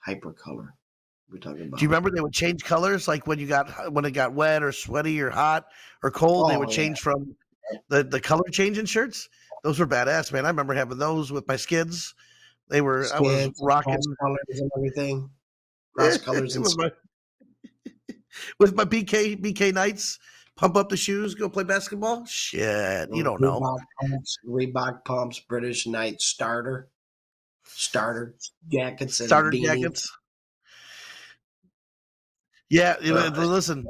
Hypercolor. We're talking Do you about. remember they would change colors like when it got wet or sweaty or hot or cold? They would Oh yeah, change from the color changing shirts. Those were badass, man. I remember having those with my skids. I was skids and cross rocking colors and everything. Cross colors and with my BK Knights. Pump up the shoes, go play basketball. Shit, you don't know. Reebok pumps, British Knight starter jackets and Starter beanies. jackets. Yeah, Uh, listen,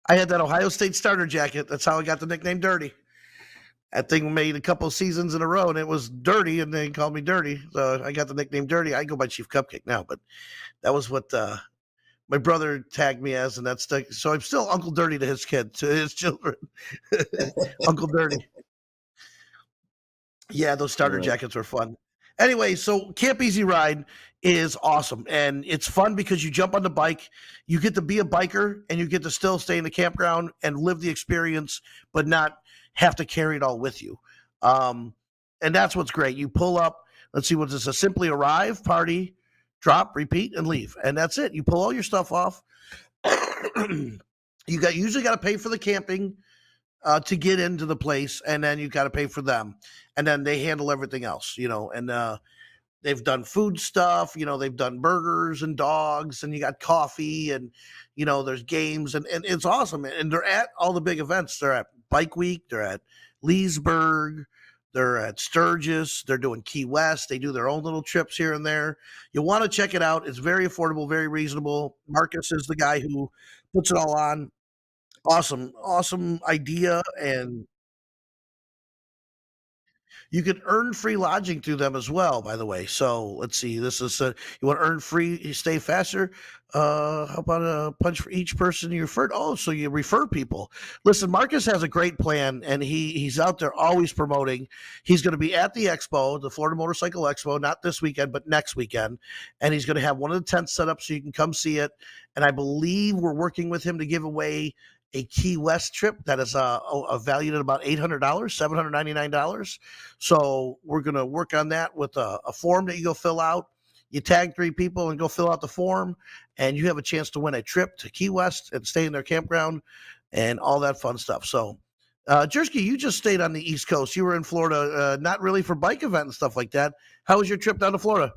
I had that Ohio State starter jacket. That's how I got the nickname Dirty. That thing made a couple seasons in a row, and it was dirty, and they called me Dirty. So I got the nickname Dirty. I go by Chief Cupcake now, but that was what my brother tagged me as, and that's so I'm still Uncle Dirty to his kid, to his children. Uncle Dirty. Yeah, those starter uh, jackets were fun. Anyway, so Camp Easy Ride is awesome, and it's fun because you jump on the bike, you get to be a biker, and you get to still stay in the campground and live the experience, but not have to carry it all with you. Um, and that's what's great. You pull up. Let's see, what's this? A simply arrive, party, drop, repeat, and leave, and that's it. You pull all your stuff off. Usually got to pay for the camping to get into the place, and then you got to pay for them, and then they handle everything else, and they've done food stuff, they've done burgers and dogs, and you got coffee, and there's games, and it's awesome, and they're at all the big events. They're at Bike Week, they're at Leesburg, they're at Sturgis, they're doing Key West, they do their own little trips here and there. You want to check it out. It's very affordable, very reasonable. Marcus is the guy who puts it all on. Awesome idea, and you can earn free lodging through them as well, by the way. So let's see. This is you want to earn free stay faster. How about a punch for each person you referred? Oh, so you refer people. Listen, Marcus has a great plan, and he's out there always promoting. He's going to be at the expo, the Florida Motorcycle Expo, not this weekend, but next weekend, and he's going to have one of the tents set up so you can come see it. And I believe we're working with him to give away a Key West trip that is valued at about $800, $799. So we're going to work on that with a form that you go fill out. You tag 3 people and go fill out the form, and you have a chance to win a trip to Key West and stay in their campground and all that fun stuff. So, Jersky, you just stayed on the East Coast. You were in Florida, not really for bike event and stuff like that. How was your trip down to Florida?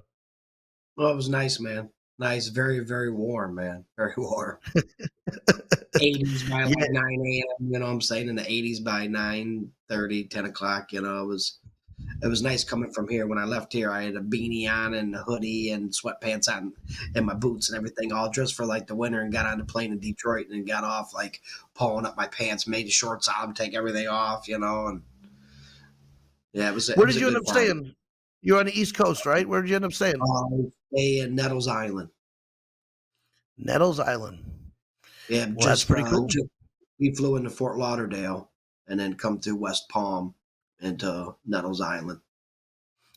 well, it was nice, man. Nice, very, very warm, man. Very warm. 80s by Yeah. like 9 a.m. You know what I'm saying? In the 80s by 9:30, 10 o'clock. It was nice coming from here. When I left here, I had a beanie on and a hoodie and sweatpants on and my boots and everything, all dressed for like the winter, and got on the plane in Detroit and then got off like pulling up my pants, made the shorts on, take everything off, and yeah, it Where was did a you end good up flight. staying? You're on the East Coast, right? Where did you end up staying? Stay in Nettles Island. Nettles Island. Yeah, Well, that's pretty cool. we flew into Fort Lauderdale and then come through West Palm into Nettles Island.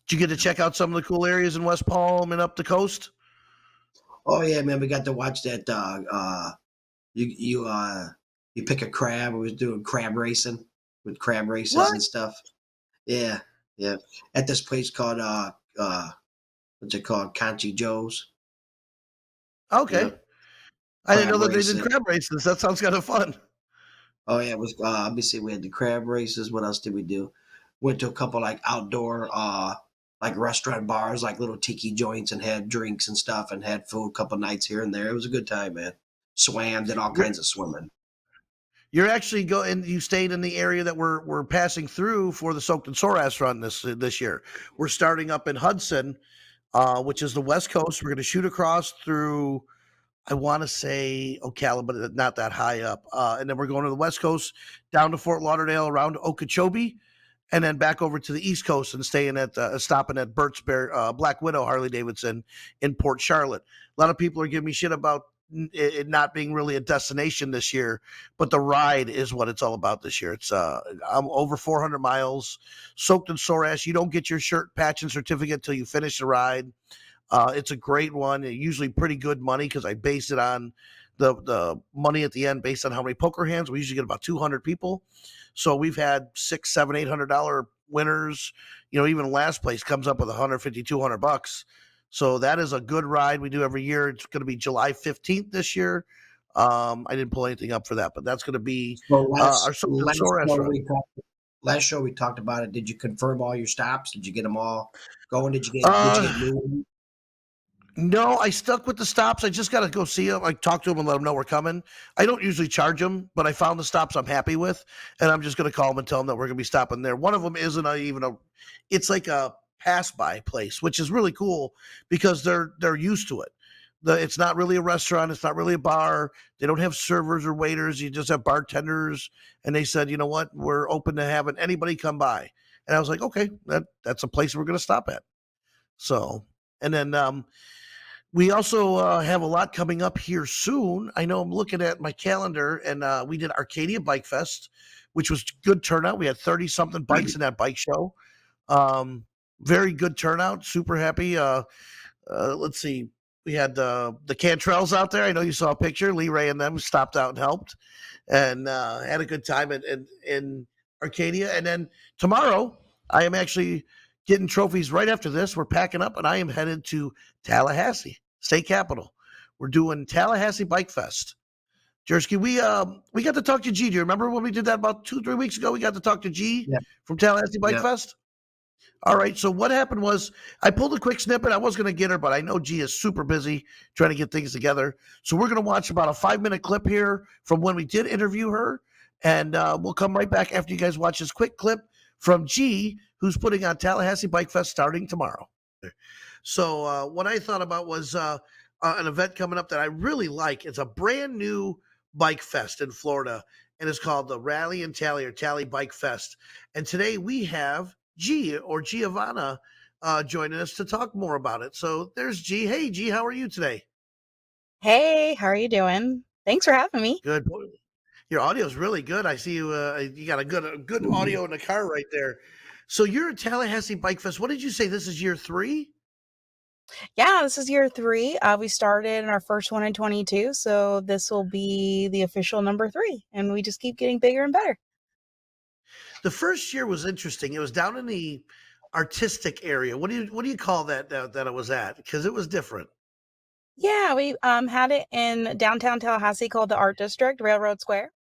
Did you get to check out some of the cool areas in West Palm and up the coast? Oh yeah, man, we got to watch that. You you uh you pick a crab. We was doing crab racing with crab races What? and stuff. Yeah, yeah. At this place called what's it called? Conchi Joe's. Okay. Yeah, I didn't know crab that they did racing. crab races. That sounds kind of fun. Oh yeah, it was. Obviously, we had the crab races. What else did we do? Went to a couple like outdoor, like restaurant bars, like little tiki joints, and had drinks and stuff, and had food. A couple nights here and there. It was a good time, man. Swam, did all You're kinds of swimming. you're actually going. You stayed in the area that we're passing through for the Soaked and Sore Ass run this year. We're starting up in Hudson, which is the West Coast. We're going to shoot across through. I want to say Ocala, but not that high up. And then we're going to the West Coast, down to Fort Lauderdale, around Okeechobee, and then back over to the East Coast and staying at stopping at Burt's Bear Black Widow Harley Davidson in Port Charlotte. A lot of people are giving me shit about it not being really a destination this year, but the ride is what it's all about this year. It's I'm over 400 miles, soaked in sore ash. You don't get your shirt patch and certificate till you finish the ride. It's a great one. Usually pretty good money because I based it on the money at the end based on how many poker hands. We usually get about 200 people. So we've had six, seven, $800 winners. Even last place comes up with 150, $200. So that is a good ride we do every year. It's going to be July 15th this year. I didn't pull anything up for that, but that's going to be So our last Soak and last Soras show run. we talked last show we talked about it. Did you confirm all your stops? Did you get them all going? Did you Uh, get new ones? No, I stuck with the stops. I just got to go see them. I talk to them and let them know we're coming. I don't usually charge them, but I found the stops I'm happy with, and I'm just going to call them and tell them that we're going to be stopping there. One of them isn't even a. It's like a pass by place, which is really cool because they're used to it. It's not really a restaurant. It's not really a bar. They don't have servers or waiters. You just have bartenders. And they said, you know what, we're open to having anybody come by. And I was like, okay, that's a place we're going to stop at. So, and then we also have a lot coming up here soon. I know I'm looking at my calendar, and we did Arcadia Bike Fest, which was good turnout. We had 30 something bikes in that bike show. Very good turnout. Super happy. Let's see. We had the Cantrells out there. I know you saw a picture. Lee Ray and them stopped out and helped, and had a good time in Arcadia. And then tomorrow, I am actually getting trophies right after this. We're packing up, and I am headed to Tallahassee, state capital. We're doing Tallahassee Bike Fest. Jersky, we got to talk to G. Do you remember when we did that about 2-3 weeks ago? We got to talk to G Yeah, from Tallahassee Bike yeah. Fest. All right. So what happened was I pulled a quick snippet. I was going to get her, but I know G is super busy trying to get things together. So we're going to watch about a 5-minute clip here from when we did interview her, and we'll come right back after you guys watch this quick clip from G, who's putting on Tallahassee Bike Fest starting tomorrow. So what I thought about was an event coming up that I really like. It's a brand new bike fest in Florida, and it's called the Rally and Tally or Tally Bike Fest. And today we have G or Giovanna joining us to talk more about it. So there's G. Hey, G, how are you today? Hey, how are you doing? Thanks for having me. Good. Your audio is really good. I see you. You got a good audio in the car right there. So you're at Tallahassee Bike Fest. What did you say? This is year 3? Yeah, this is year 3. We started in our first one in 22, so this will be the official number 3, and we just keep getting bigger and better. The first year was interesting. It was down in the artistic area. What do you call that it was at? Because it was different. Yeah, we had it in downtown Tallahassee called the Art District, Railroad Square.